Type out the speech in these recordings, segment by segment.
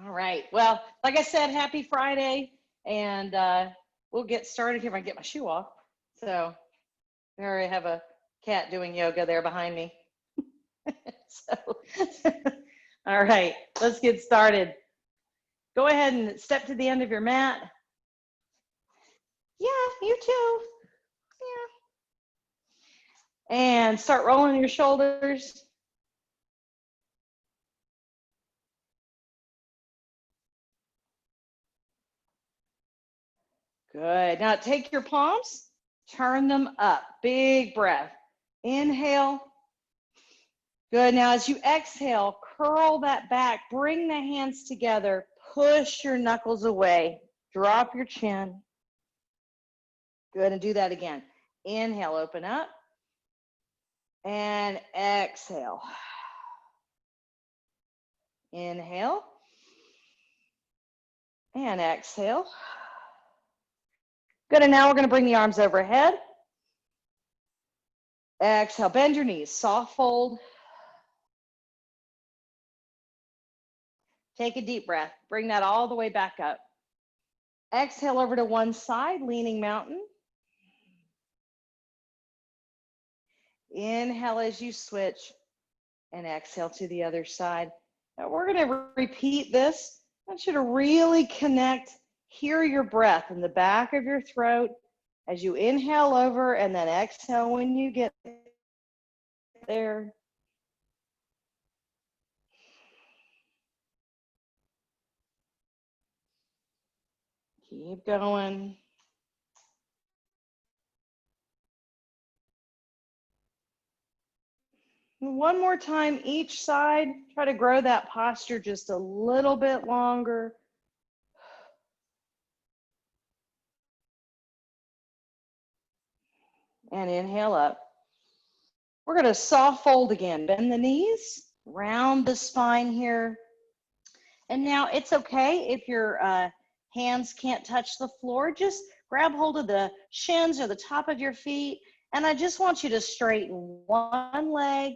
All right. Well, like I said, happy Friday, and we'll get started here if I get my shoe off. So there I have a cat doing yoga there behind me. So, all right, let's get started. Go ahead and step to the end of your mat. Yeah, you too. Yeah. And start rolling your shoulders. Good. Now take your palms, turn them up. Big breath. Inhale. Good. Now as you exhale, curl that back. Bring the hands together. Push your knuckles away. Drop your chin. Good. And do that again. Inhale, open up. And exhale. Inhale. And exhale. Good. And now we're going to bring the arms overhead. Exhale. Bend your knees. Soft fold. Take a deep breath. Bring that all the way back up. Exhale over to one side, leaning mountain. Inhale as you switch and exhale to the other side. Now we're going to repeat this. I want you to really connect, hear your breath in the back of your throat as you inhale over and then exhale when you get there. Keep going. One more time each side. Try to grow that posture just a little bit longer. And inhale up. We're going to soft fold again. Bend the knees, round the spine here. And now it's okay if your hands can't touch the floor. Just grab hold of the shins or the top of your feet. And I just want you to straighten one leg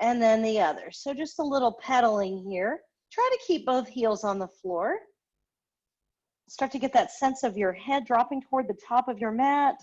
and then the other. So just a little pedaling here. Try to keep both heels on the floor. Start to get that sense of your head dropping toward the top of your mat.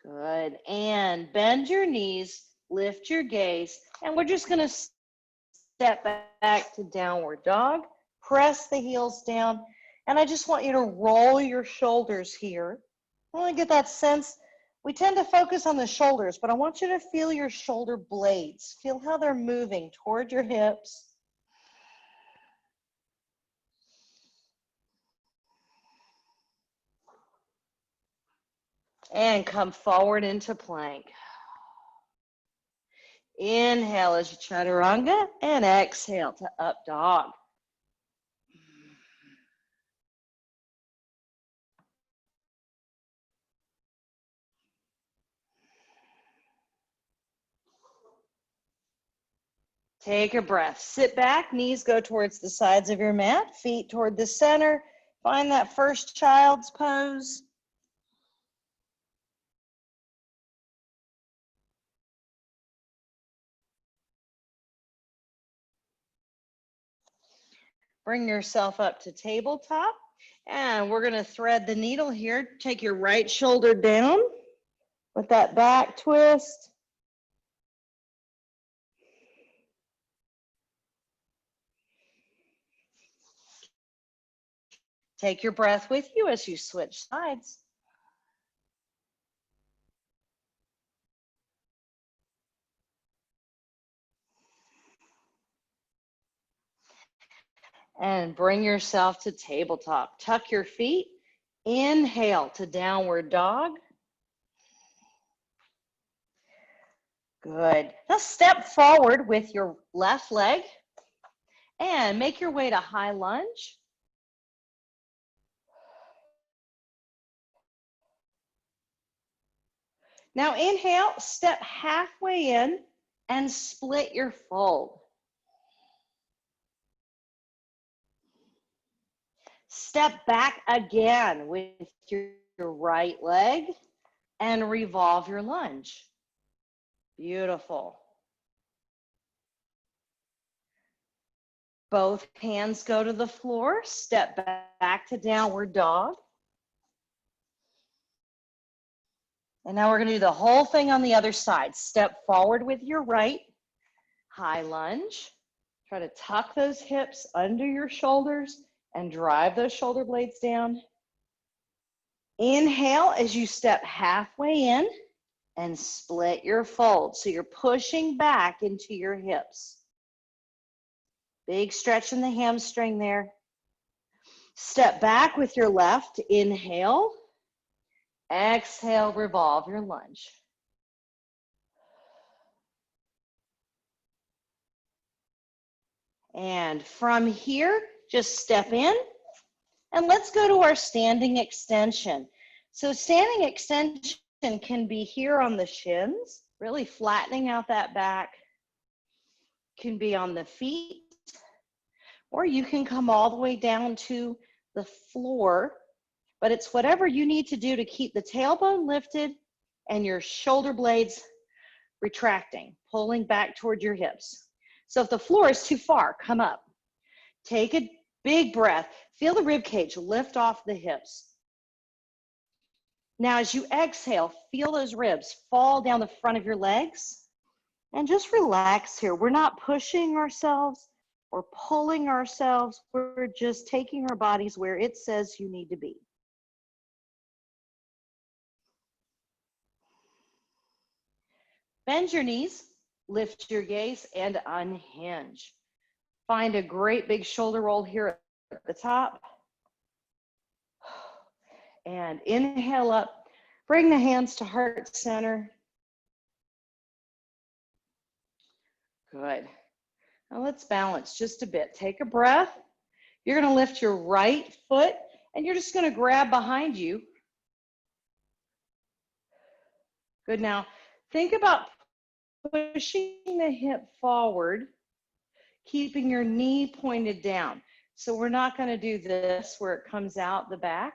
Good. And bend your knees, lift your gaze, and we're just going to step back to downward dog. Press the heels down, and I just want you to roll your shoulders here. I want to get that sense. We tend to focus on the shoulders, but I want you to feel your shoulder blades. Feel how they're moving toward your hips. And come forward into plank. Inhale as you chaturanga, and exhale to up dog. Take a breath. Sit back, knees go towards the sides of your mat, feet toward the center. Find that first child's pose. Bring yourself up to tabletop, and we're going to thread the needle here. Take your right shoulder down with that back twist. Take your breath with you as you switch sides. And bring yourself to tabletop. Tuck your feet. Inhale to downward dog. Good. Now step forward with your left leg and make your way to high lunge. Now inhale, step halfway in and split your fold. Step back again with your your right leg and revolve your lunge. Beautiful. Both hands go to the floor. Step back to downward dog. And now we're going to do the whole thing on the other side. Step forward with your right, high lunge. Try to tuck those hips under your shoulders and drive those shoulder blades down. Inhale as you step halfway in and split your fold. So you're pushing back into your hips. Big stretch in the hamstring there. Step back with your left. Inhale. Exhale, revolve your lunge. And from here, just step in and let's go to our standing extension. So standing extension can be here on the shins, really flattening out that back. Can be on the feet, or you can come all the way down to the floor, but it's whatever you need to do to keep the tailbone lifted and your shoulder blades retracting, pulling back toward your hips. So if the floor is too far, come up. Take a big breath. Feel the rib cage lift off the hips. Now as you exhale, feel those ribs fall down the front of your legs and just relax here. We're not pushing ourselves or pulling ourselves. We're just taking our bodies where it says you need to be. Bend your knees, lift your gaze, and unhinge. Find a great big shoulder roll here at the top. And inhale up. Bring the hands to heart center. Good. Now let's balance just a bit. Take a breath. You're going to lift your right foot, and you're just going to grab behind you. Good. Now think about pushing the hip forward, keeping your knee pointed down. So we're not going to do this where it comes out the back.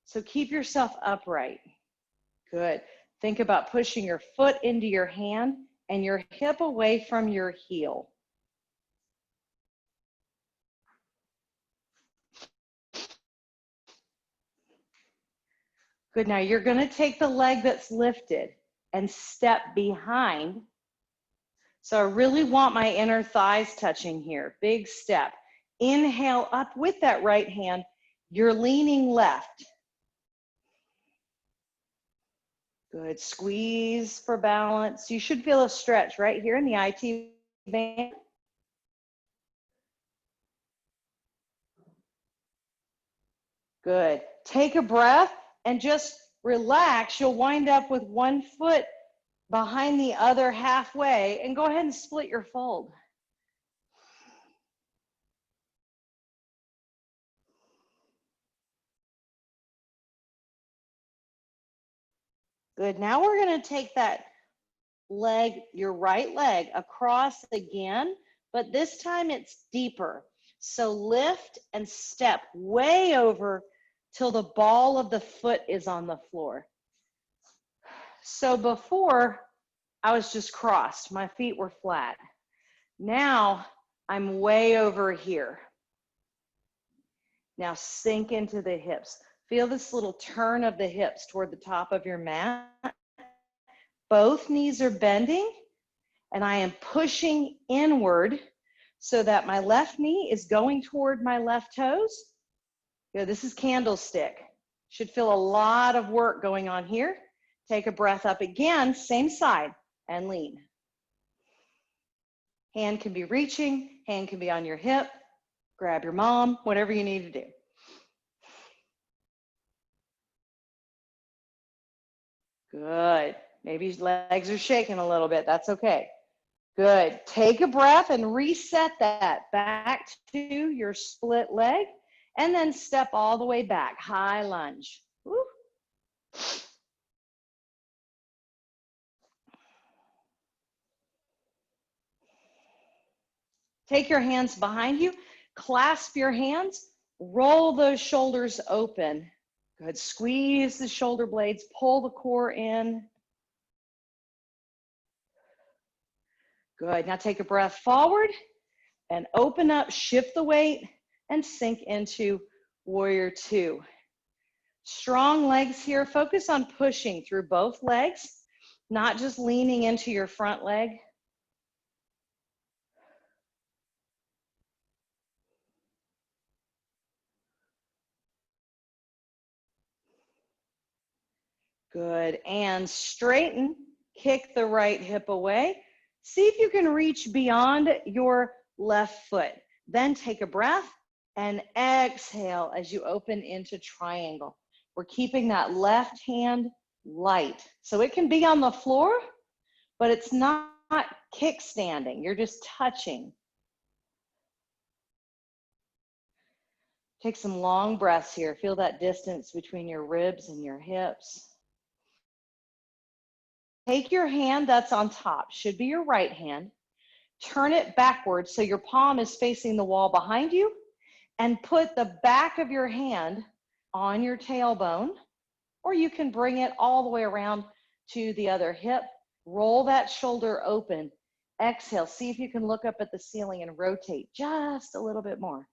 So keep yourself upright. Good. Think about pushing your foot into your hand and your hip away from your heel. Good. Now you're going to take the leg that's lifted and step behind. So I really want my inner thighs touching here. Big step. Inhale up with that right hand. You're leaning left. Good. Squeeze for balance. You should feel a stretch right here in the IT band. Good. Take a breath and just relax. You'll wind up with one foot behind the other halfway, and go ahead and split your fold. Good. Now we're going to take that leg, your right leg, across again, but this time it's deeper. So lift and step way over till the ball of the foot is on the floor. So before, I was just crossed. My feet were flat. Now I'm way over here. Now sink into the hips. Feel this little turn of the hips toward the top of your mat. Both knees are bending, and I am pushing inward so that my left knee is going toward my left toes. Good. This is candlestick. Should feel a lot of work going on here. Take a breath up again, same side, and lean. Hand can be reaching, hand can be on your hip. Grab your mom, whatever you need to do. Good. Maybe your legs are shaking a little bit. That's okay. Good. Take a breath and reset that back to your split leg, and then step all the way back. High lunge. Woo. Take your hands behind you. Clasp your hands. Roll those shoulders open. Good. Squeeze the shoulder blades, pull the core in. Good. Now take a breath forward and open up, shift the weight, and sink into warrior two. Strong legs here. Focus on pushing through both legs, not just leaning into your front leg. Good. And straighten, kick the right hip away. See if you can reach beyond your left foot. Then take a breath and exhale as you open into triangle. We're keeping that left hand light. So it can be on the floor, but it's not kickstanding. You're just touching. Take some long breaths here. Feel that distance between your ribs and your hips. Take your hand that's on top, should be your right hand. Turn it backwards so your palm is facing the wall behind you, and put the back of your hand on your tailbone, or you can bring it all the way around to the other hip. Roll that shoulder open. Exhale. See if you can look up at the ceiling and rotate just a little bit more.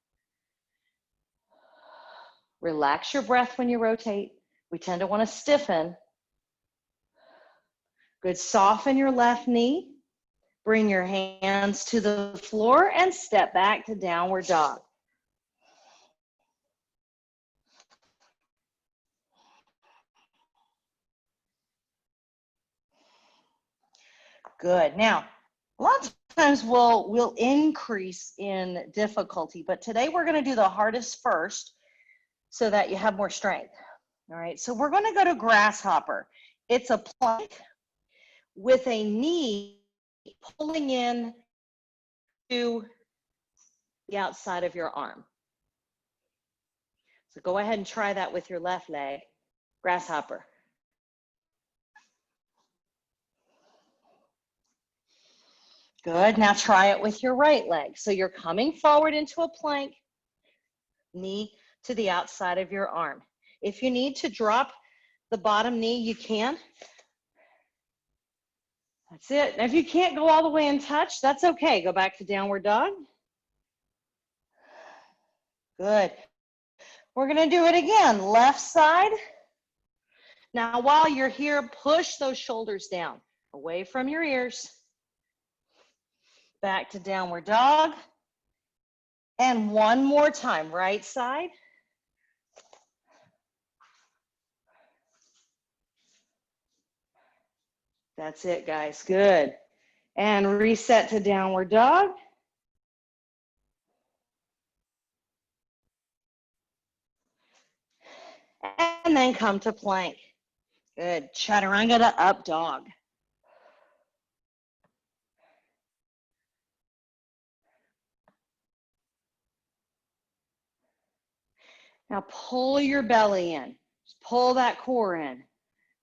Relax your breath when you rotate. We tend to want to stiffen. Good. Soften your left knee. Bring your hands to the floor and step back to downward dog. Good. Now, a lot of times we'll increase in difficulty, but today we're going to do the hardest first so that you have more strength. All right. So we're going to go to grasshopper. It's a plank with a knee pulling in to the outside of your arm. So go ahead and try that with your left leg. Grasshopper. Good. Now try it with your right leg. So you're coming forward into a plank, knee to the outside of your arm. If you need to drop the bottom knee, you can. That's it. Now, if you can't go all the way and touch, that's okay. Go back to downward dog. Good. We're going to do it again. Left side. Now, while you're here, push those shoulders down, away from your ears. Back to downward dog. And one more time, right side. That's it, guys. Good. And reset to downward dog. And then come to plank. Good. Chaturanga to up dog. Now pull your belly in. Just pull that core in.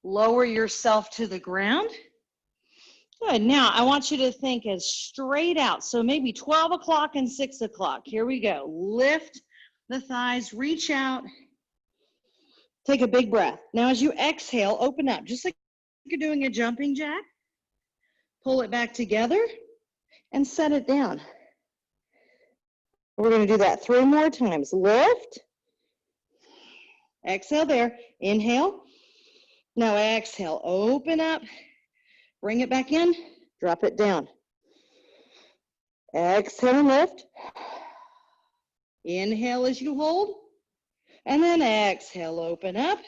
Lower yourself to the ground. Good. Now I want you to think as straight out. So maybe 12 o'clock and 6 o'clock. Here we go. Lift the thighs, reach out. Take a big breath. Now as you exhale, open up, just like you're doing a jumping jack. Pull it back together and set it down. We're going to do that 3 more times. Lift. Exhale there. Inhale. Now exhale. Open up. Bring it back in. Drop it down. Exhale and lift. Inhale as you hold. And then exhale. Open up.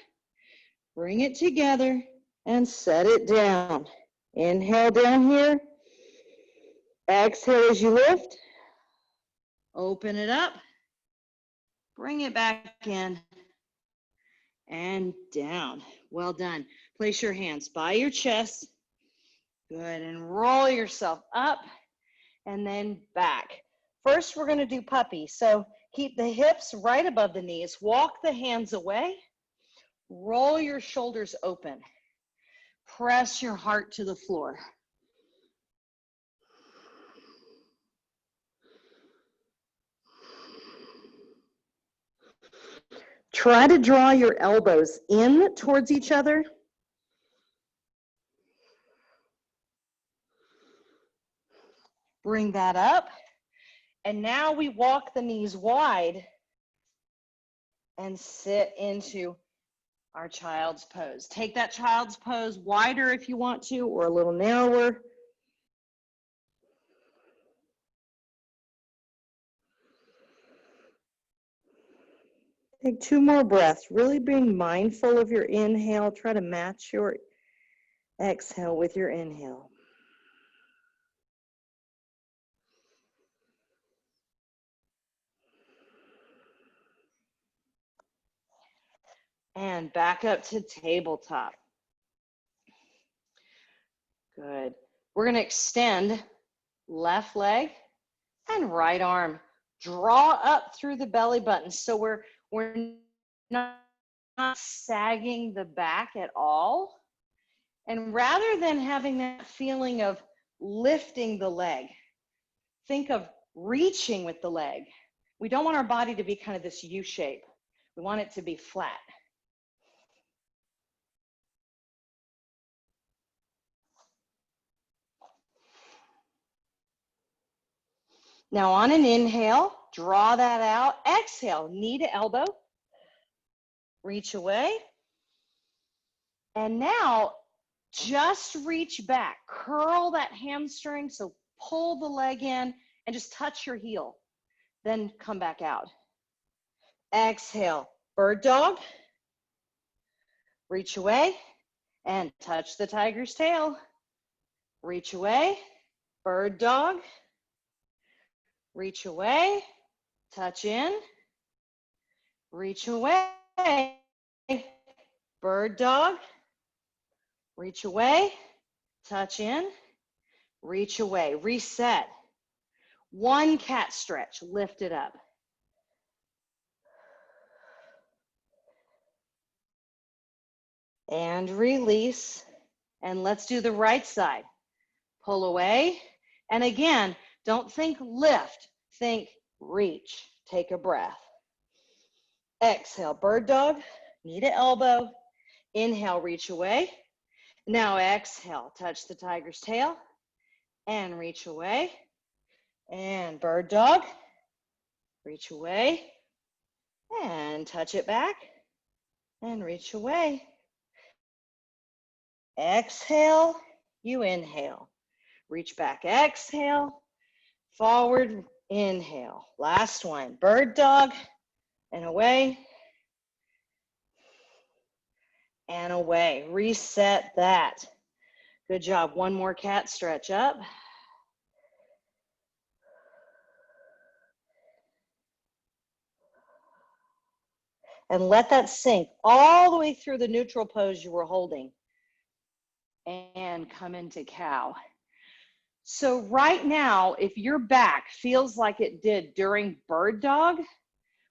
Bring it together and set it down. Inhale down here. Exhale as you lift. Open it up. Bring it back in. And down. Well done. Place your hands by your chest. Good. And roll yourself up and then back. First, we're going to do puppy. So keep the hips right above the knees. Walk the hands away. Roll your shoulders open. Press your heart to the floor. Try to draw your elbows in towards each other. Bring that up. And now we walk the knees wide and sit into our child's pose. Take that child's pose wider if you want to, or a little narrower. Take 2 more breaths. Really being mindful of your inhale. Try to match your exhale with your inhale. And back up to tabletop. Good. We're going to extend left leg and right arm. Draw up through the belly button. So we're not sagging the back at all. And rather than having that feeling of lifting the leg, think of reaching with the leg. We don't want our body to be kind of this U shape. We want it to be flat. Now on an inhale, draw that out. Exhale, knee to elbow. Reach away. And now just reach back. Curl that hamstring. So pull the leg in and just touch your heel. Then come back out. Exhale, bird dog. Reach away and touch the tiger's tail. Reach away, bird dog. Reach away, touch in. Reach away, bird dog. Reach away, touch in. Reach away, reset. 1 cat stretch, lift it up. And release. And let's do the right side. Pull away. And again, don't think lift, think reach. Take a breath. Exhale, bird dog, knee to elbow. Inhale, reach away. Now exhale, touch the tiger's tail and reach away. And bird dog, reach away and touch it back and reach away. Exhale, you inhale. Reach back, exhale, forward, inhale. Last one, bird dog, and away, and away. Reset that. Good job. 1 more cat stretch up. And let that sink all the way through the neutral pose you were holding. And come into cow. So right now, if your back feels like it did during bird dog,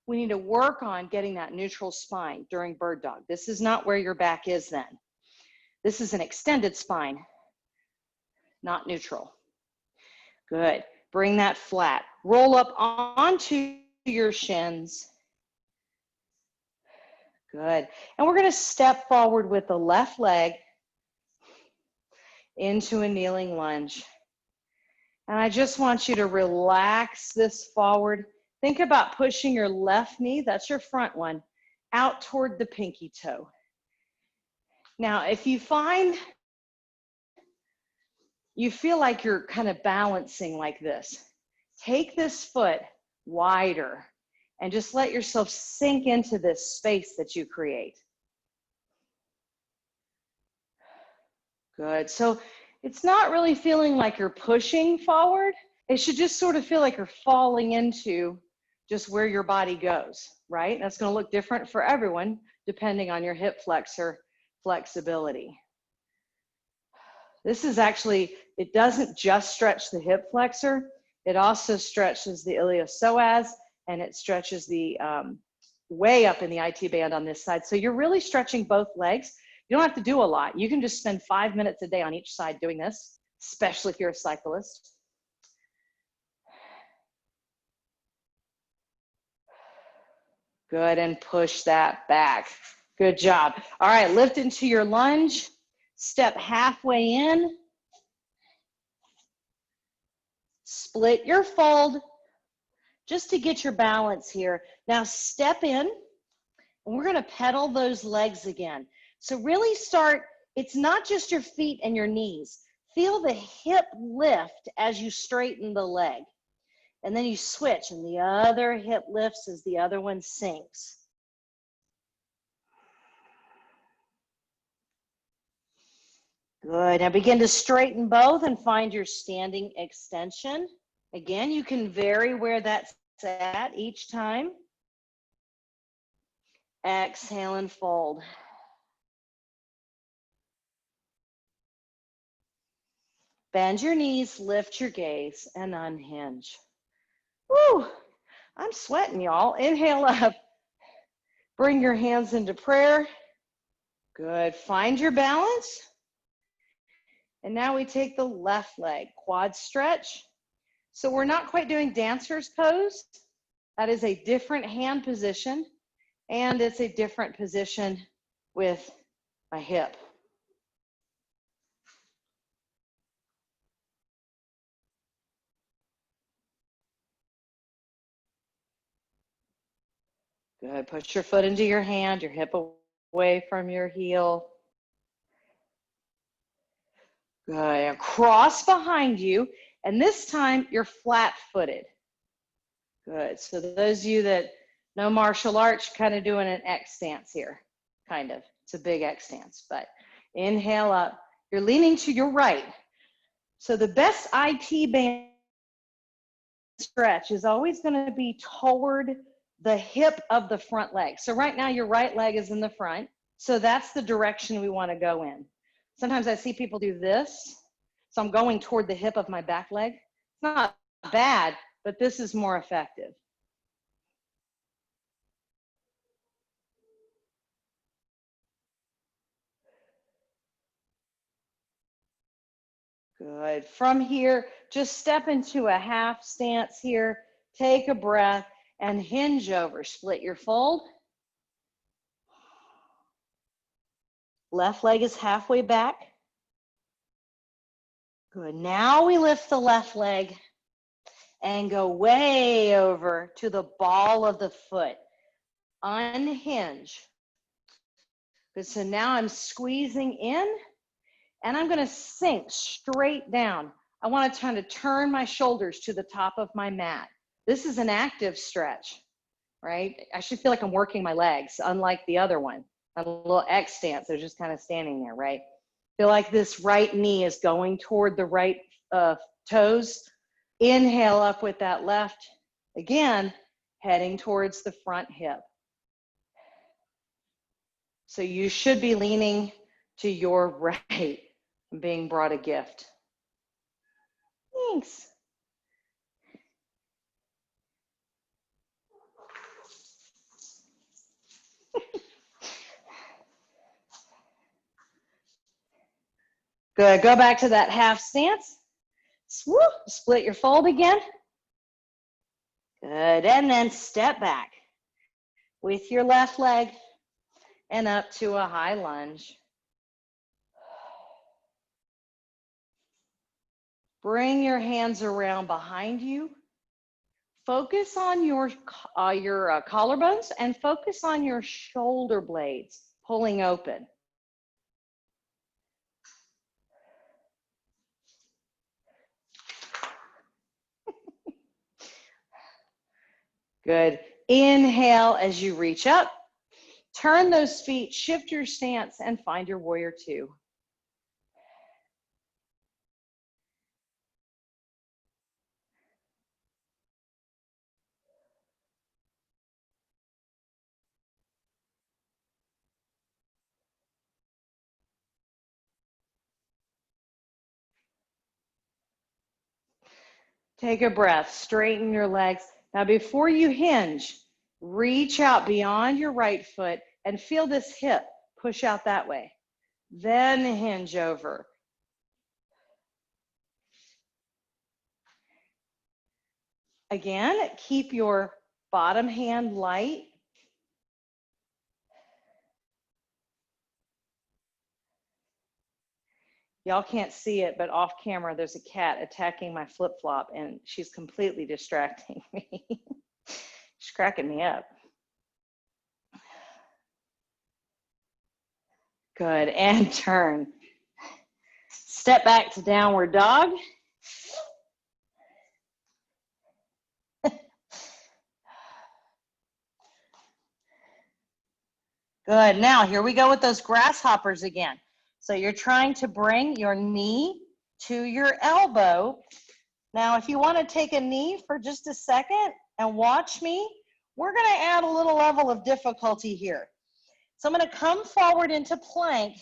we need to work on getting that neutral spine during bird dog. This is not where your back is then. This is an extended spine, not neutral. Good. Bring that flat. Roll up onto your shins. Good. And we're going to step forward with the left leg into a kneeling lunge. And I just want you to relax this forward. Think about pushing your left knee, that's your front one, out toward the pinky toe. Now, if you find you feel like you're kind of balancing like this, take this foot wider and just let yourself sink into this space that you create. Good. So it's not really feeling like you're pushing forward. It should just sort of feel like you're falling into just where your body goes, right? That's going to look different for everyone depending on your hip flexor flexibility. This is actually, it doesn't just stretch the hip flexor, it also stretches the iliopsoas and it stretches the way up in the IT band on this side. So you're really stretching both legs. You don't have to do a lot. You can just spend 5 minutes a day on each side doing this, especially if you're a cyclist. Good, and push that back. Good job. All right, lift into your lunge. Step halfway in. Split your fold just to get your balance here. Now step in, and we're gonna pedal those legs again. So really start, it's not just your feet and your knees. Feel the hip lift as you straighten the leg. And then you switch, and the other hip lifts as the other one sinks. Good, now begin to straighten both and find your standing extension. Again, you can vary where that's at each time. Exhale and fold. Bend your knees, lift your gaze, and unhinge. Woo! I'm sweating, y'all. Inhale up. Bring your hands into prayer. Good. Find your balance. And now we take the left leg, quad stretch. So we're not quite doing dancer's pose. That is a different hand position, and it's a different position with my hip. Good. Push your foot into your hand, your hip away from your heel. Good. Cross behind you, and this time you're flat-footed. Good. So those of you that know martial arts, kind of doing an X stance here, kind of. It's a big X stance, but inhale up. You're leaning to your right. So the best IT band stretch is always going to be toward the hip of the front leg. So right now your right leg is in the front. So that's the direction we want to go in. Sometimes I see people do this. So I'm going toward the hip of my back leg. It's not bad, but this is more effective. Good. From here, just step into a half stance here. Take a breath and hinge over. Split your fold. Left leg is halfway back. Good. Now we lift the left leg and go way over to the ball of the foot. Unhinge. Good. So now I'm squeezing in, and I'm going to sink straight down. I want to kind of turn my shoulders to the top of my mat. This is an active stretch, right? I should feel like I'm working my legs, unlike the other one. A little X stance, they're just kind of standing there, right? Feel like this right knee is going toward the right toes. Inhale up with that left. Again, heading towards the front hip. So you should be leaning to your right and being brought a gift. Thanks. Good. Go back to that half stance. Swoop. Split your fold again. Good. And then step back with your left leg and up to a high lunge. Bring your hands around behind you. Focus on your collarbones and focus on your shoulder blades pulling open. Good. Inhale as you reach up. Turn those feet, shift your stance, and find your warrior two. Take a breath, straighten your legs. Now before you hinge, reach out beyond your right foot and feel this hip push out that way. Then hinge over. Again, keep your bottom hand light. Y'all can't see it, but off camera, there's a cat attacking my flip-flop, and she's completely distracting me. She's cracking me up. Good, and turn. Step back to downward dog. Good, now here we go with those grasshoppers again. So you're trying to bring your knee to your elbow. Now, if you want to take a knee for just a second and watch me, we're going to add a little level of difficulty here. So I'm going to come forward into plank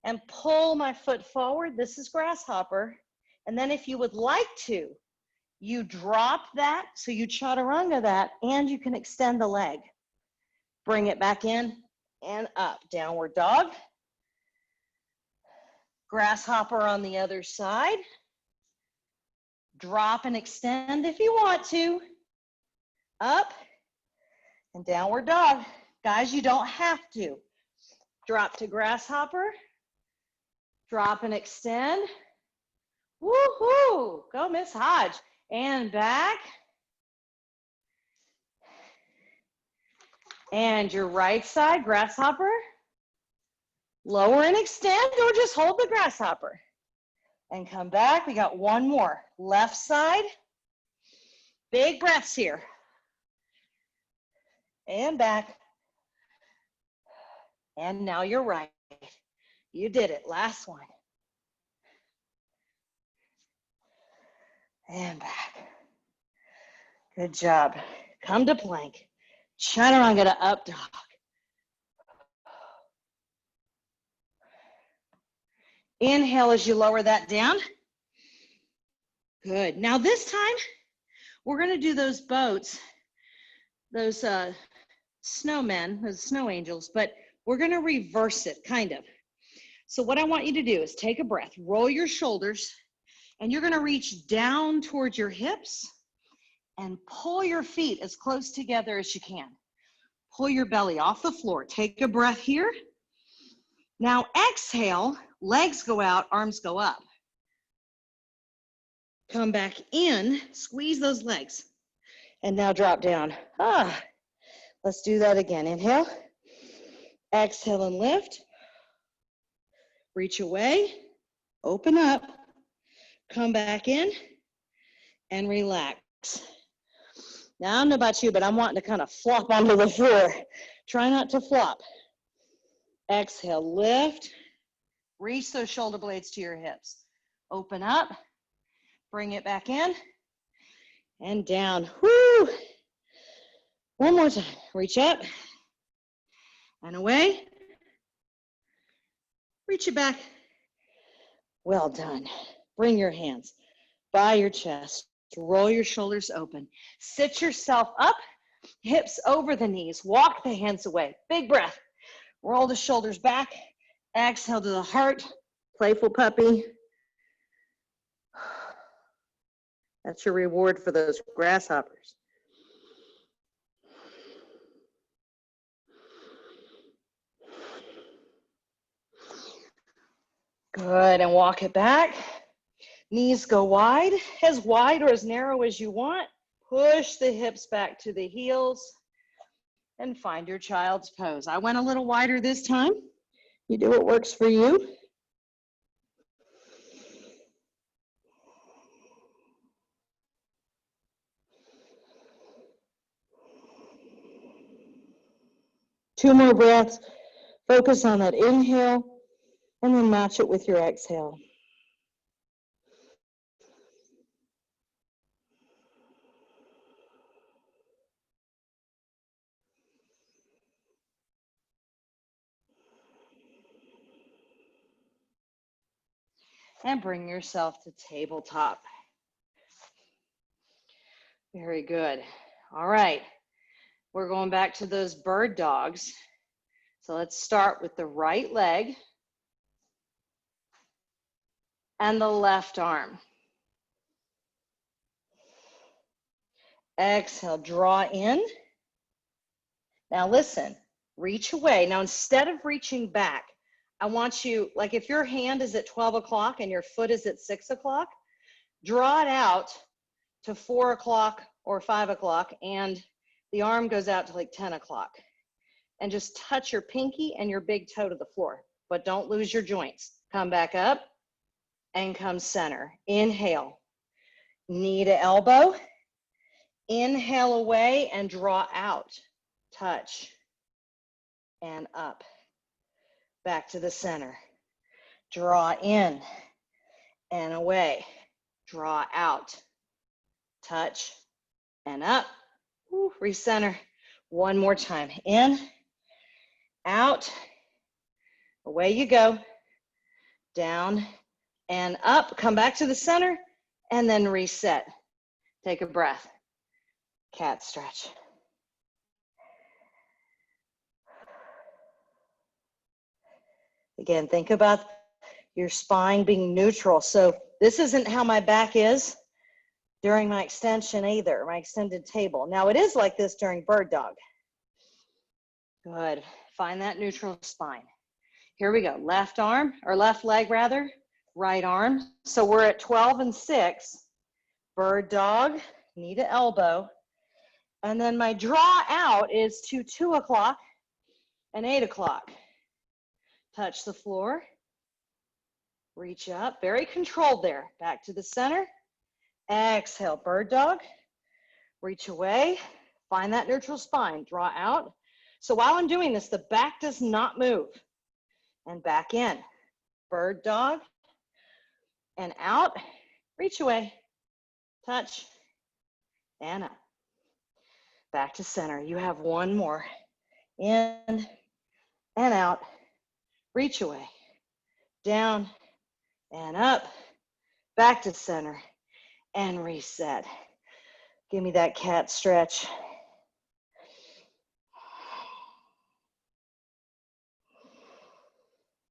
and pull my foot forward. This is grasshopper. And then if you would like to, you drop that, so you chaturanga that, and you can extend the leg. Bring it back in and up. Downward dog. Grasshopper on the other side. Drop and extend if you want to. Up and downward dog. Guys, you don't have to. Drop to grasshopper. Drop and extend. Woohoo! Go, Miss Hodge. And back. And your right side, grasshopper. Lower and extend, or just hold the grasshopper. And come back. We got one more. Left side. Big breaths here. And back. And now you're right. You did it. Last one. And back. Good job. Come to plank. Chaturanga to up dog. Inhale as you lower that down. Good. Now this time, we're going to do those boats, those snowmen, those snow angels, but we're going to reverse it, kind of. So what I want you to do is take a breath, roll your shoulders, and you're going to reach down towards your hips and pull your feet as close together as you can. Pull your belly off the floor. Take a breath here. Now exhale, legs go out, arms go up. Come back in, squeeze those legs, and now drop down. Let's do that again. Inhale, exhale and lift. Reach away, open up, come back in, and relax. Now, I don't know about you, but I'm wanting to kind of flop onto the floor. Try not to flop. Exhale, lift. Reach those shoulder blades to your hips. Open up. Bring it back in. And down. Woo! One more time. Reach up. And away. Reach it back. Well done. Bring your hands by your chest. Roll your shoulders open. Sit yourself up. Hips over the knees. Walk the hands away. Big breath. Roll the shoulders back. Exhale to the heart. Playful puppy. That's your reward for those grasshoppers. Good, and walk it back. Knees go wide or as narrow as you want. Push the hips back to the heels and find your child's pose. I went a little wider this time. You do what works for you. Two more breaths. Focus on that inhale and then match it with your exhale. And bring yourself to tabletop. Very good. All right. We're going back to those bird dogs. So let's start with the right leg and the left arm. Exhale, draw in. Now listen, reach away. Now instead of reaching back, I want you, like if your hand is at 12 o'clock and your foot is at 6 o'clock, draw it out to 4 o'clock or 5 o'clock, and the arm goes out to like 10 o'clock. And just touch your pinky and your big toe to the floor, but don't lose your joints. Come back up and come center. Inhale, knee to elbow. Inhale away and draw out. Touch and up. Back to the center. Draw in and away. Draw out. Touch and up. Ooh, recenter. One more time. In, out, away you go. Down and up. Come back to the center and then reset. Take a breath. Cat stretch. Again, think about your spine being neutral. So this isn't how my back is during my extension either, my extended table. Now it is like this during bird dog. Good. Find that neutral spine. Here we go. Left arm, or left leg rather, right arm. So we're at 12 and 6. Bird dog, knee to elbow. And then my draw out is to 2 o'clock and 8 o'clock. Touch the floor. Reach up. Very controlled there. Back to the center. Exhale, bird dog. Reach away. Find that neutral spine. Draw out. So while I'm doing this, the back does not move. And back in. Bird dog. And out. Reach away. Touch. And up. Back to center. You have one more. In and out. Reach away. Down and up. Back to center. And reset. Give me that cat stretch.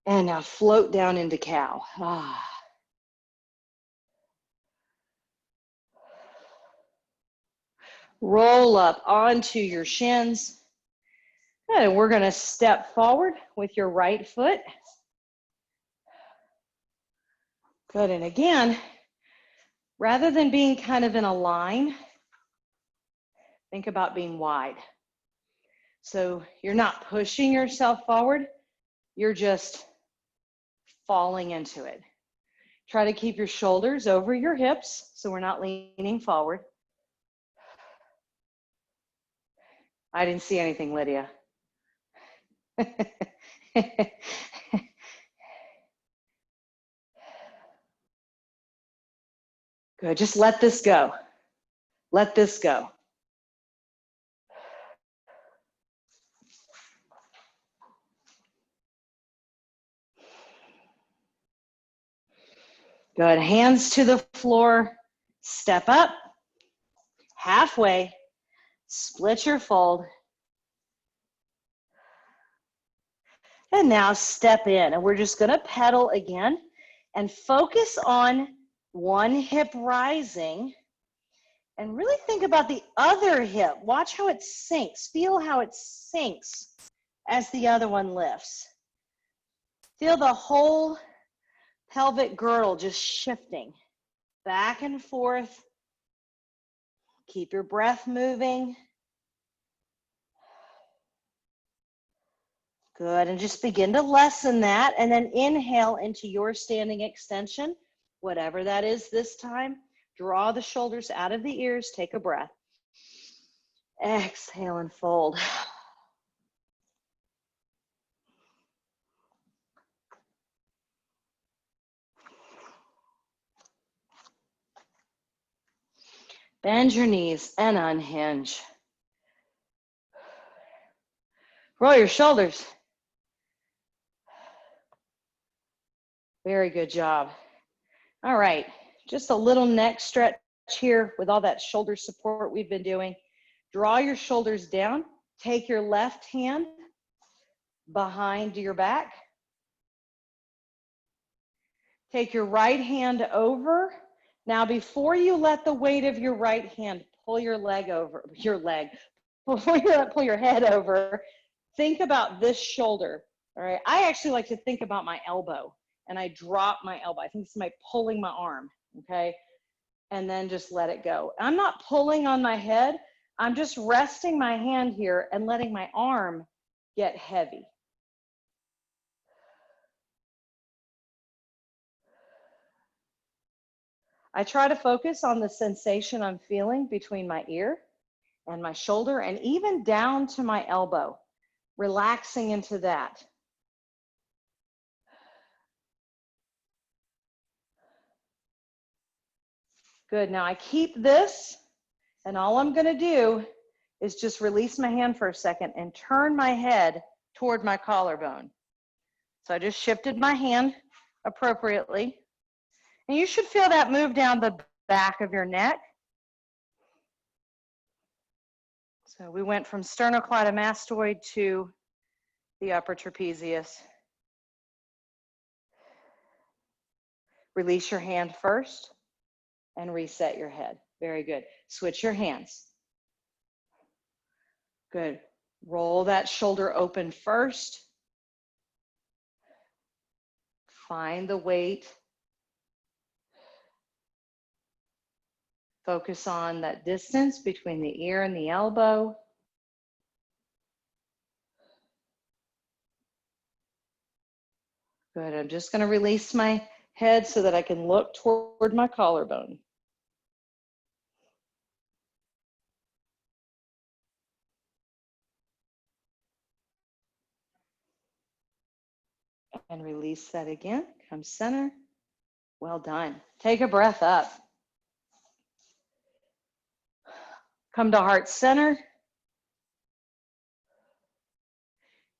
And now float down into cow. Ah. Roll up onto your shins. And we're going to step forward with your right foot. Good. And again, rather than being kind of in a line, think about being wide. So you're not pushing yourself forward. You're just falling into it. Try to keep your shoulders over your hips so we're not leaning forward. I didn't see anything, Lydia. Good, just let this go. Let this go. Good, hands to the floor, step up, halfway, split your fold. And now step in, and we're just gonna pedal again and focus on one hip rising and really think about the other hip. Watch how it sinks, feel how it sinks as the other one lifts. Feel the whole pelvic girdle just shifting back and forth. Keep your breath moving. Good, and just begin to lessen that, and then inhale into your standing extension, whatever that is this time. Draw the shoulders out of the ears, take a breath. Exhale and fold. Bend your knees and unhinge. Roll your shoulders. Very good job. All right, just a little neck stretch here with all that shoulder support we've been doing. Draw your shoulders down. Take your left hand behind your back. Take your right hand over. Now, before you let the weight of your right hand pull your leg over, before you pull your head over, think about this shoulder. All right, I actually like to think about my elbow, and I drop my elbow. I think it's my pulling my arm, okay? And then just let it go. I'm not pulling on my head. I'm just resting my hand here and letting my arm get heavy. I try to focus on the sensation I'm feeling between my ear and my shoulder and even down to my elbow, relaxing into that. Good, now I keep this, and all I'm gonna do is just release my hand for a second and turn my head toward my collarbone. So I just shifted my hand appropriately. And you should feel that move down the back of your neck. So we went from sternocleidomastoid to the upper trapezius. Release your hand first and reset your head. Very good. Switch your hands. Good. Roll that shoulder open first. Find the weight. Focus on that distance between the ear and the elbow. Good. I'm just going to release my head so that I can look toward my collarbone. And release that again. Come center. Well done. Take a breath up. Come to heart center.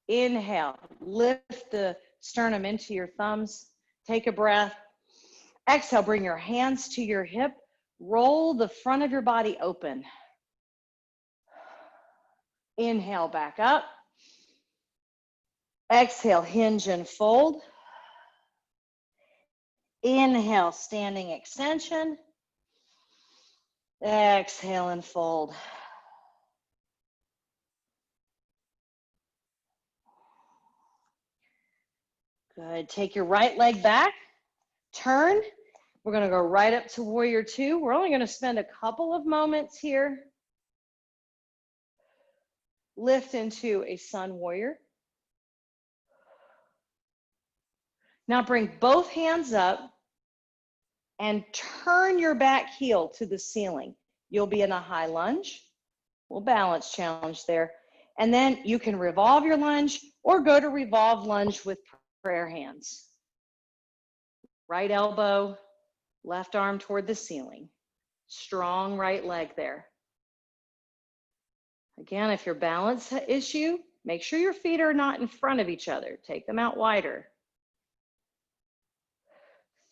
Inhale. Lift the sternum into your thumbs. Take a breath. Exhale. Bring your hands to your hip. Roll the front of your body open. Inhale back up. Exhale, hinge and fold. Inhale, standing extension. Exhale and fold. Good. Take your right leg back. Turn. We're going to go right up to warrior two. We're only going to spend a couple of moments here. Lift into a sun warrior. Now bring both hands up and turn your back heel to the ceiling. You'll be in a high lunge. We'll balance challenge there. And then you can revolve your lunge or go to revolve lunge with prayer hands. Right elbow, left arm toward the ceiling. Strong right leg there. Again, if your balance issue, make sure your feet are not in front of each other. Take them out wider.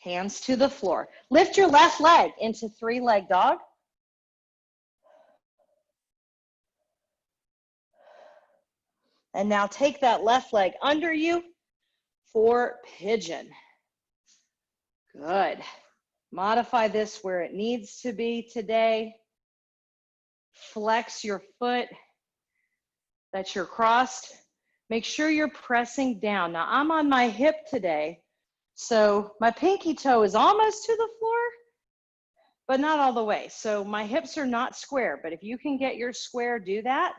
Hands to the floor. Lift your left leg into three-leg dog. And now take that left leg under you for pigeon. Good. Modify this where it needs to be today. Flex your foot that you're crossed. Make sure you're pressing down. Now I'm on my hip today, so my pinky toe is almost to the floor, but not all the way. So my hips are not square, but if you can get your square, do that.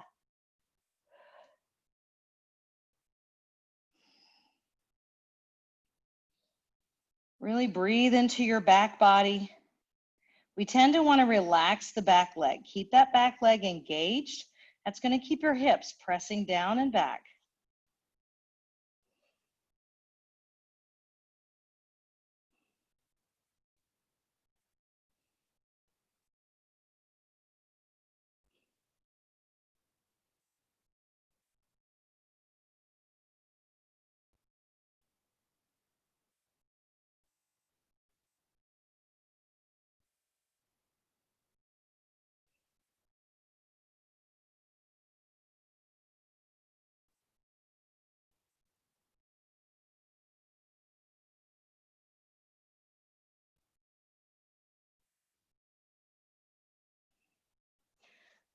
Really breathe into your back body. We tend to want to relax the back leg. Keep that back leg engaged. That's going to keep your hips pressing down and back.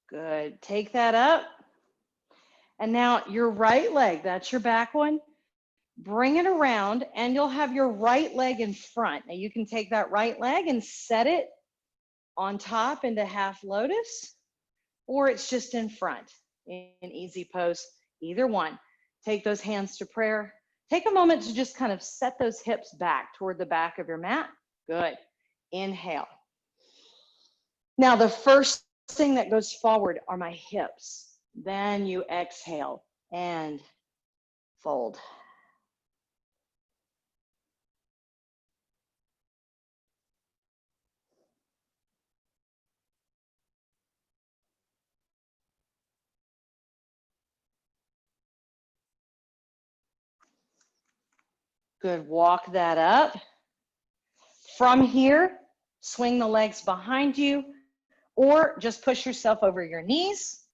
Good. Take that up. And now your right leg, that's your back one. Bring it around and you'll have your right leg in front. Now you can take that right leg and set it on top into half lotus, or it's just in front in easy pose, either one. Take those hands to prayer. Take a moment to just kind of set those hips back toward the back of your mat. Good. Inhale. Now the first thing that goes forward are my hips. Then you exhale and fold. Good, walk that up. From here, swing the legs behind you, or just push yourself over your knees.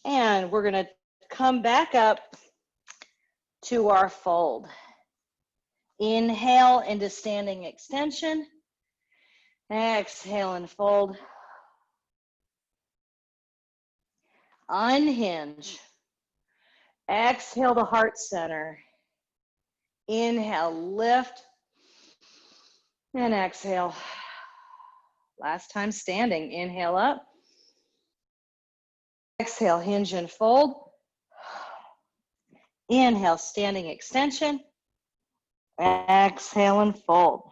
And we're gonna come back up to our fold. Inhale into standing extension. Exhale and fold. Unhinge. Exhale to heart center. Inhale, lift. And exhale. Last time standing. Inhale up. Exhale, hinge and fold. Inhale, standing extension. Exhale and fold.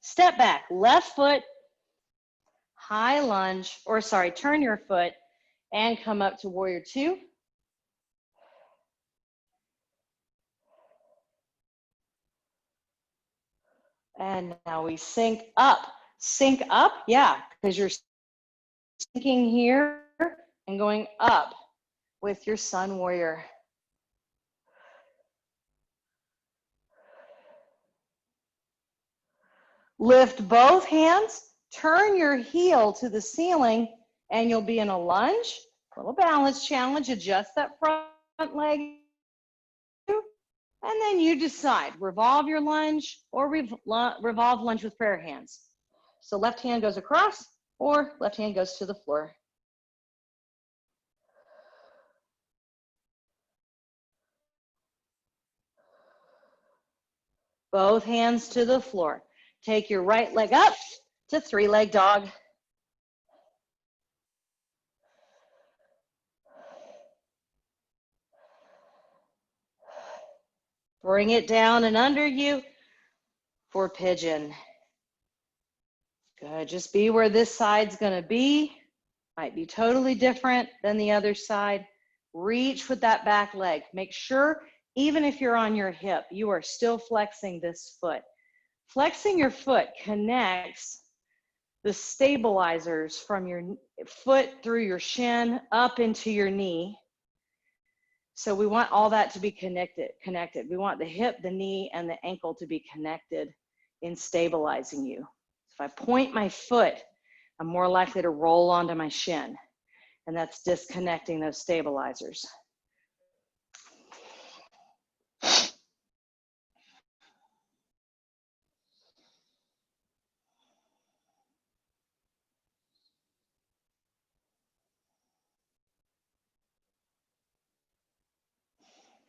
Step back, left foot, high lunge, or sorry, turn your foot and come up to warrior two. And now we sink up, yeah, because you're sinking here and going up with your sun warrior. Lift both hands, turn your heel to the ceiling, and you'll be in a lunge, a little balance challenge, adjust that front leg, and then you decide, revolve your lunge or revolve lunge with prayer hands. So left hand goes across or left hand goes to the floor. Both hands to the floor. Take your right leg up to three-leg dog. Bring it down and under you for pigeon. Good, just be where this side's gonna be. Might be totally different than the other side. Reach with that back leg. Make sure, even if you're on your hip, you are still flexing this foot. Flexing your foot connects the stabilizers from your foot through your shin up into your knee. So we want all that to be connected. We want the hip, the knee, and the ankle to be connected in stabilizing you. If I point my foot, I'm more likely to roll onto my shin, and that's disconnecting those stabilizers.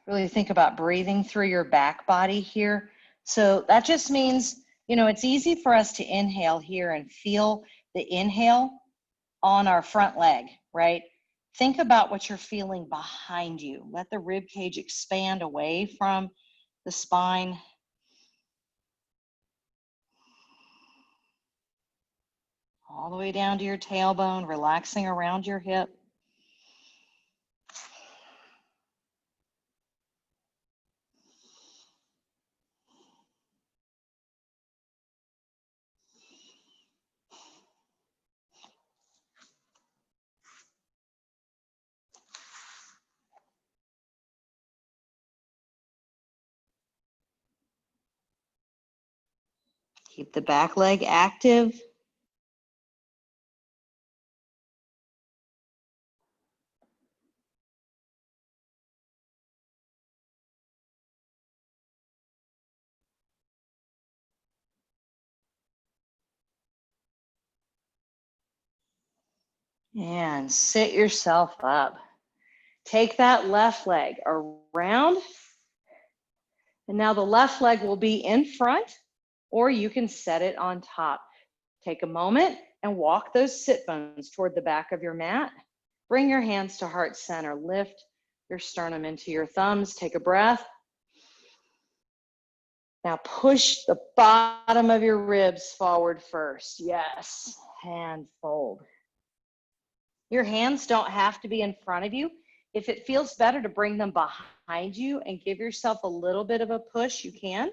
Really think about breathing through your back body here. So that just means, you know, it's easy for us to inhale here and feel the inhale on our front leg, right? Think about what you're feeling behind you. Let the rib cage expand away from the spine. All the way down to your tailbone, relaxing around your hip. Keep the back leg active. And sit yourself up. Take that left leg around, and now the left leg will be in front, or you can set it on top. Take a moment and walk those sit bones toward the back of your mat. Bring your hands to heart center. Lift your sternum into your thumbs. Take a breath. Now push the bottom of your ribs forward first. Yes, and fold. Your hands don't have to be in front of you. If it feels better to bring them behind you and give yourself a little bit of a push, you can.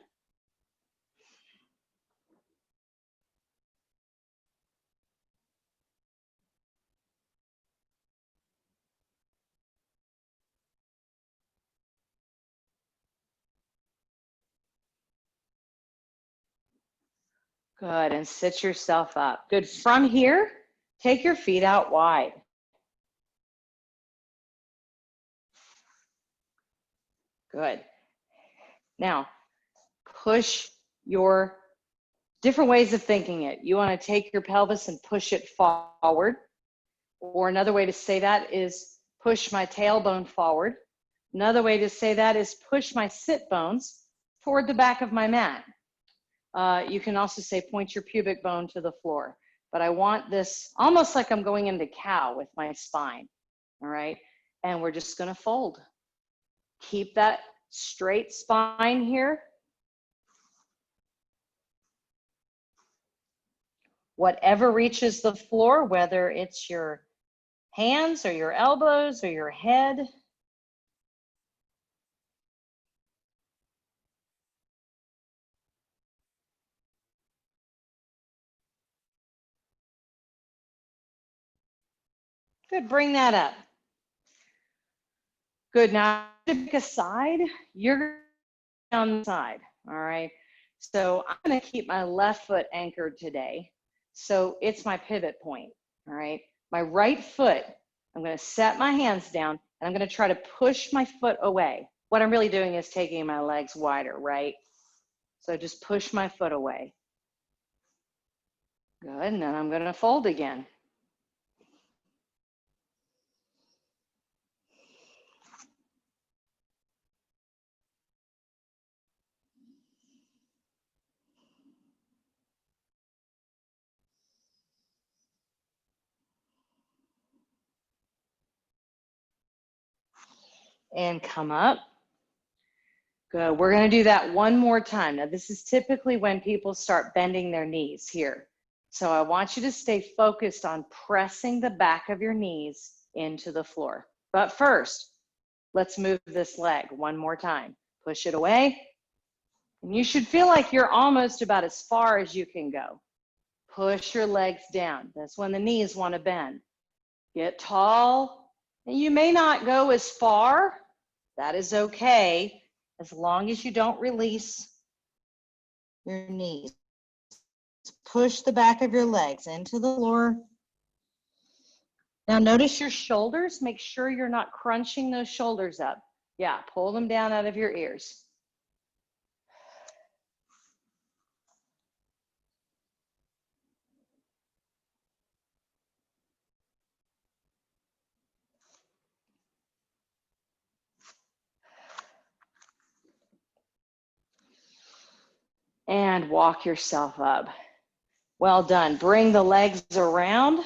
Good, and sit yourself up. Good, from here, take your feet out wide. Good. Now, push your different ways of thinking it. You want to take your pelvis and push it forward. Or another way to say that is push my tailbone forward. Another way to say that is push my sit bones toward the back of my mat. You can also say point your pubic bone to the floor. But I want this almost like I'm going into cow with my spine. All right. And we're just going to fold. Keep that straight spine here. Whatever reaches the floor, whether it's your hands or your elbows or your head. Good, bring that up. Good, now to pick a side, you're on the side, all right? So I'm gonna keep my left foot anchored today. So it's my pivot point, all right? My right foot, I'm gonna set my hands down and I'm gonna try to push my foot away. What I'm really doing is taking my legs wider, right? So just push my foot away. Good, and then I'm gonna fold again. And come up. Good, we're gonna do that one more time. Now this is typically when people start bending their knees here. So I want you to stay focused on pressing the back of your knees into the floor. But first, let's move this leg one more time. Push it away. And you should feel like you're almost about as far as you can go. Push your legs down. That's when the knees want to bend. Get tall. And you may not go as far. That is okay, as long as you don't release your knees. Push the back of your legs into the floor. Now notice your shoulders. Make sure you're not crunching those shoulders up. Yeah, pull them down out of your ears. And walk yourself up. Well done. Bring the legs around.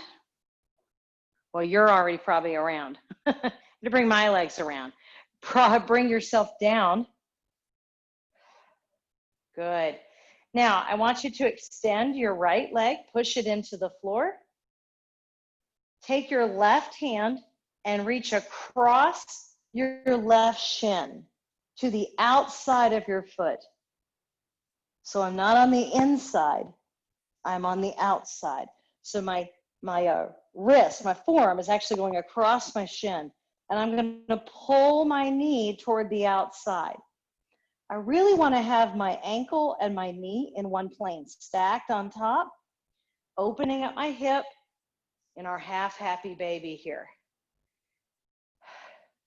Well, you're already probably around. To bring my legs around. Bring yourself down. Good. Now, I want you to extend your right leg, push it into the floor. Take your left hand and reach across your left shin to the outside of your foot. So I'm not on the inside, I'm on the outside. So my wrist, my forearm is actually going across my shin, and I'm going to pull my knee toward the outside. I really want to have my ankle and my knee in one plane, stacked on top, opening up my hip in our half happy baby here.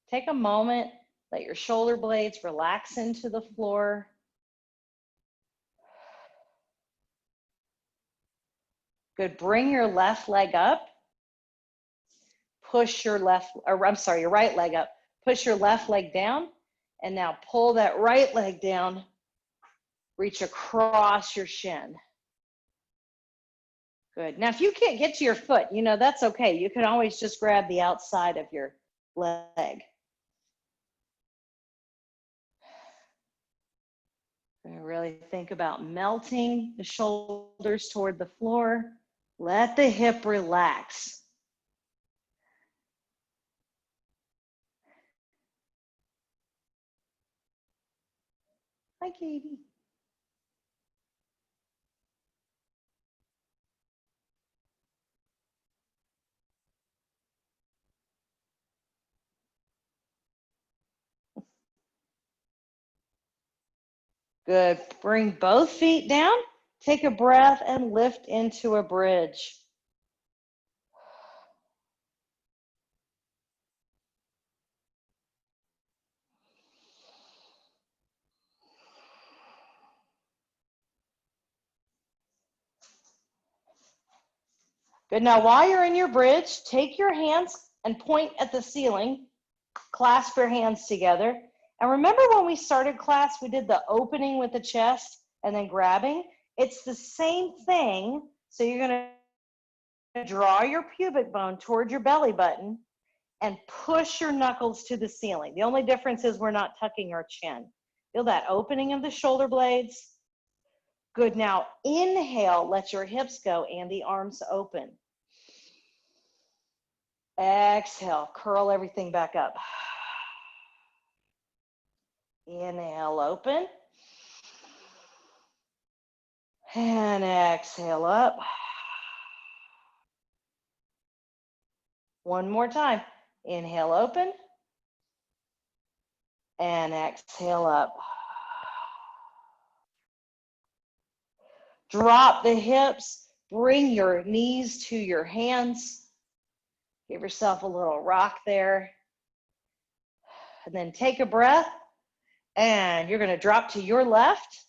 Take a moment, let your shoulder blades relax into the floor. Good, bring your left leg up. Push your right leg up. Push your left leg down, and now pull that right leg down. Reach across your shin. Good. Now, if you can't get to your foot, you know, that's okay. You can always just grab the outside of your leg. Really think about melting the shoulders toward the floor. Let the hip relax. Hi, Katie. Good. Bring both feet down. Take a breath and lift into a bridge. Good. Now, while you're in your bridge, take your hands and point at the ceiling. Clasp your hands together. And remember when we started class, we did the opening with the chest and then grabbing? It's the same thing. So you're going to draw your pubic bone toward your belly button and push your knuckles to the ceiling. The only difference is we're not tucking our chin. Feel that opening of the shoulder blades. Good. Now inhale, let your hips go and the arms open. Exhale, curl everything back up. Inhale, open. And exhale up. One more time. Inhale, open. And exhale up. Drop the hips. Bring your knees to your hands. Give yourself a little rock there. And then take a breath. And you're going to drop to your left.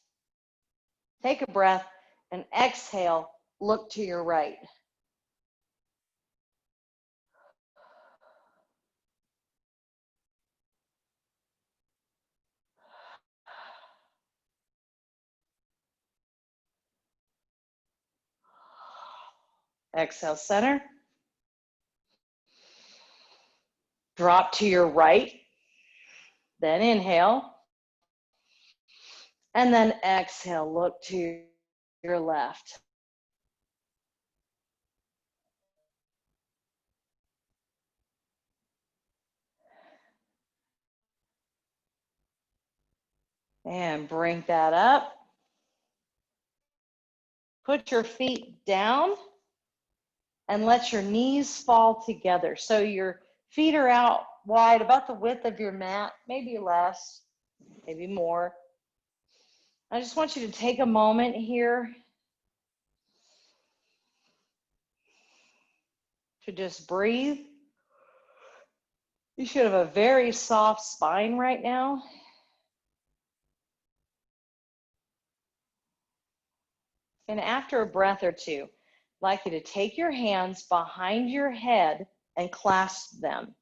Take a breath and exhale. Look to your right. Exhale, center. Drop to your right. Then inhale. And then exhale, look to your left. And bring that up. Put your feet down and let your knees fall together. So your feet are out wide, about the width of your mat, maybe less, maybe more. I just want you to take a moment here to just breathe. You should have a very soft spine right now. And after a breath or two, I'd like you to take your hands behind your head and clasp them.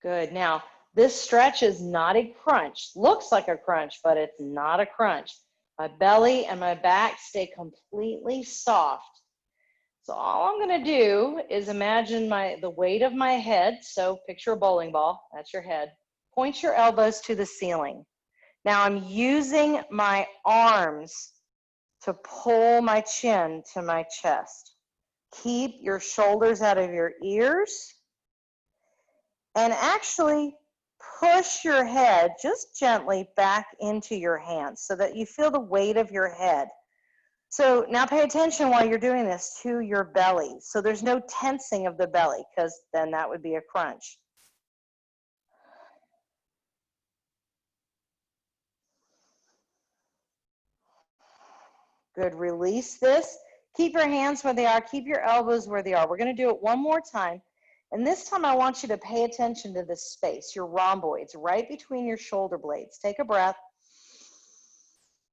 Good. Now, this stretch is not a crunch. Looks like a crunch, but it's not a crunch. My belly and my back stay completely soft. So all I'm going to do is imagine the weight of my head. So picture a bowling ball. That's your head. Point your elbows to the ceiling. Now I'm using my arms to pull my chin to my chest. Keep your shoulders out of your ears. And actually push your head just gently back into your hands so that you feel the weight of your head. So now pay attention while you're doing this to your belly. So there's no tensing of the belly because then that would be a crunch. Good, release this. Keep your hands where they are, keep your elbows where they are. We're gonna do it one more time. And this time I want you to pay attention to this space, your rhomboids, right between your shoulder blades. Take a breath.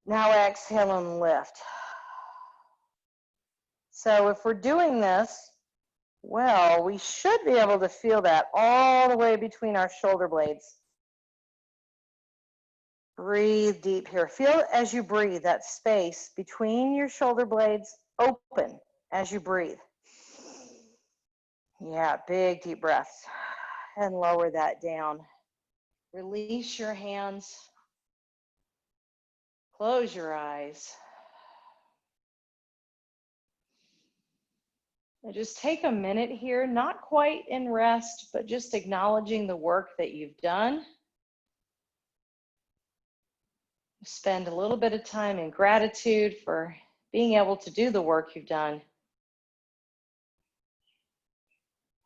Now exhale and lift. So if we're doing this, Well, we should be able to feel that all the way between our shoulder blades. Breathe deep here. Feel as you breathe that space between your shoulder blades open as you breathe. Yeah, big deep breaths. And lower that down. Release your hands. Close your eyes. And just take a minute here, not quite in rest, but just acknowledging the work that you've done. Spend a little bit of time in gratitude for being able to do the work you've done.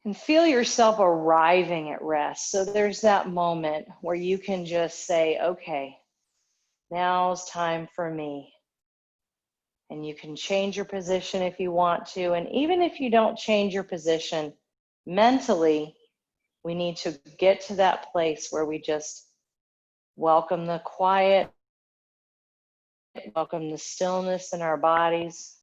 And feel yourself arriving at rest. So there's that moment where you can just say, okay, now's time for me. And you can change your position if you want to. And even if you don't change your position, mentally, we need to get to that place where we just welcome the quiet, welcome the stillness in our bodies.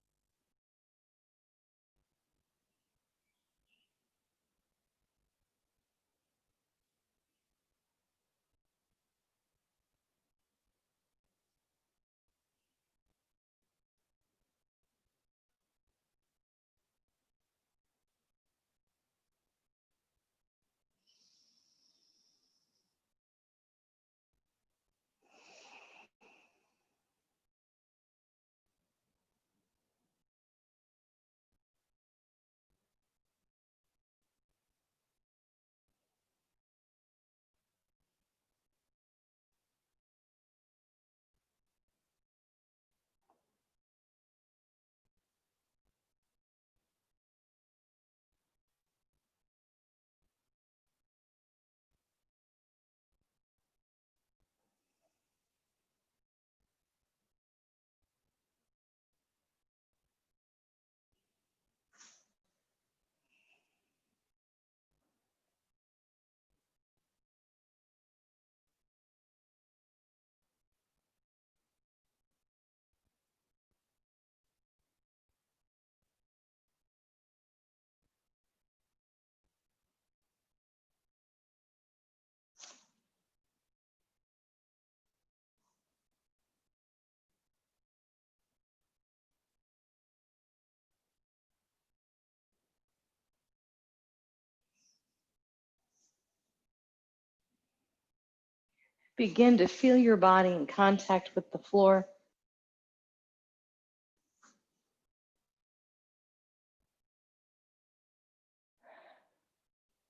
Begin to feel your body in contact with the floor.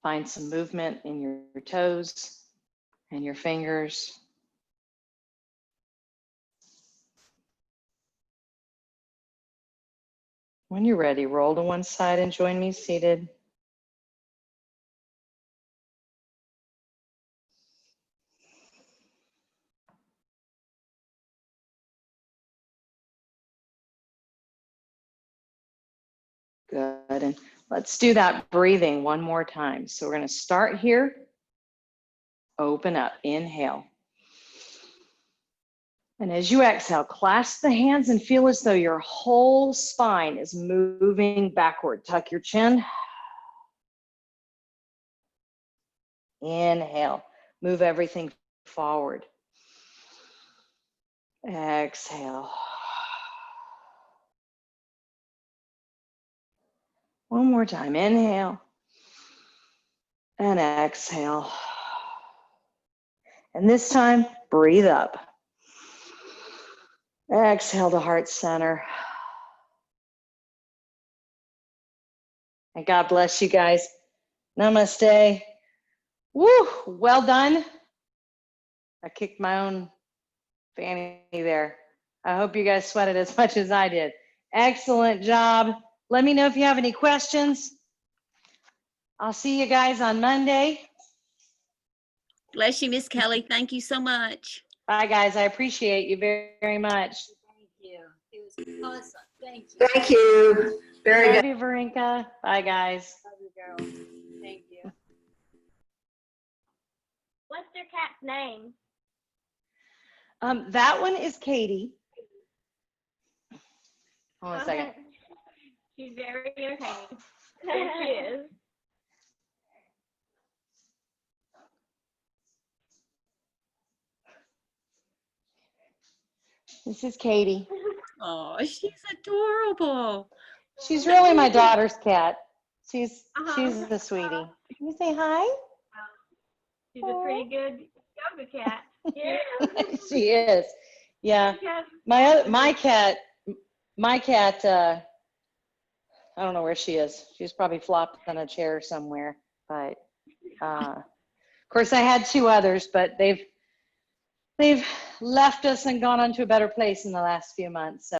Find some movement in your toes and your fingers. When you're ready, roll to one side and join me seated. Good. And let's do that breathing one more time. So we're going to start here. Open up. Inhale. And as you exhale, clasp the hands and feel as though your whole spine is moving backward. Tuck your chin. Inhale. Move everything forward. Exhale. One more time. Inhale. And exhale. And this time, breathe up. Exhale to heart center. And God bless you guys. Namaste. Woo, well done. I kicked my own fanny there. I hope you guys sweated as much as I did. Excellent job. Let me know if you have any questions. I'll see you guys on Monday. Bless you, Miss Kelly. Thank you so much. Bye, guys. I appreciate you very, very much. Thank you. It was awesome. Thank you. Thank you. Very good. Love you, Varinka. Bye, guys. Love you, girl. Thank you. What's your cat's name? That one is Katie. Hold on a second. She's very entertaining. There she is. This is Katie. Oh, she's adorable. She's really my daughter's cat. She's Uh-huh. a sweetie. Can you say hi? She's a pretty good yoga cat. Yeah. She is. Yeah. Yes. My cat, I don't know where she is. She's probably flopped on a chair somewhere. But of course, I had two others, but they've left us and gone on to a better place in the last few months. So